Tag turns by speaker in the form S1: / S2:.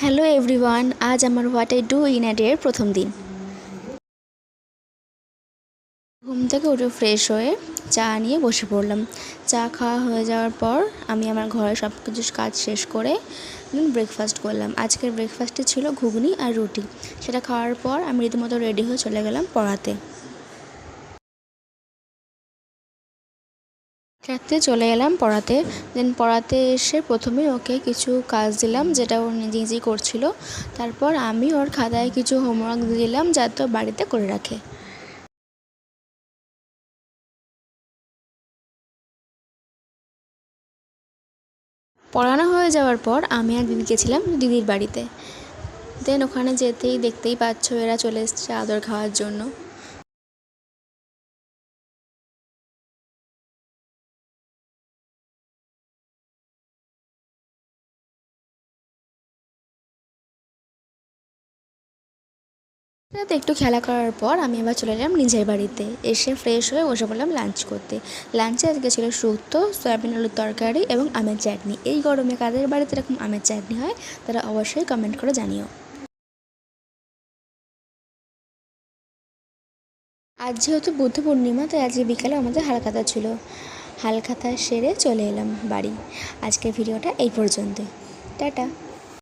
S1: Hello everyone, আজ আমার what I do in a day এর প্রথম দিন। ঘুম থেকে উঠে ফ্রেশ হয়ে চা নিয়ে বসে পড়লাম। চা খাওয়া হয়ে যাওয়ার পর আমি আমার ঘরে সব কিছু কাজ শেষ করে ব্রেকফাস্ট করলাম। আজকের ব্রেকফাস্টে ছিল ঘুগনি আর রুটি। সেটা খাওয়ার পর আমি রীতিমতো রেডি হয়ে চলে গেলাম পড়াতে। রাত্রে চলে এলাম পড়াতে। পড়াতে এসে প্রথমে ওকে কিছু কাজ দিলাম, যেটা ও নিজে নিজেই করছিল। তারপর আমি ওর খাতায় কিছু হোমওয়ার্ক দিলাম, যাতে ও বাড়িতে করে রাখে। পড়ানো হয়ে যাওয়ার পর আমি আর দিদি গেছিলাম দিদির বাড়িতে। ওখানে যেতেই দেখতেই পাচ্ছ এরা চলে এসছে আদর খাওয়ার জন্য। রাতে একটু খেলা করার পর আমি আবার চলে এলাম নিজের বাড়িতে। এসে ফ্রেশ হয়ে বসে পড়লাম লাঞ্চ করতে। লাঞ্চে আজকে ছিল শুক্তো, সয়াবিন আলুর তরকারি এবং আমের চাটনি। এই গরমে কাদের বাড়িতে এরকম আমের চাটনি হয় তারা অবশ্যই কমেন্ট করে জানিও। আজ যেহেতু বুদ্ধ পূর্ণিমা, তাই আজকে বিকালে আমাদের হালখাতা ছিল। হালখাতা সেরে চলে এলাম বাড়ি। আজকের ভিডিওটা এই পর্যন্তই। টাটা।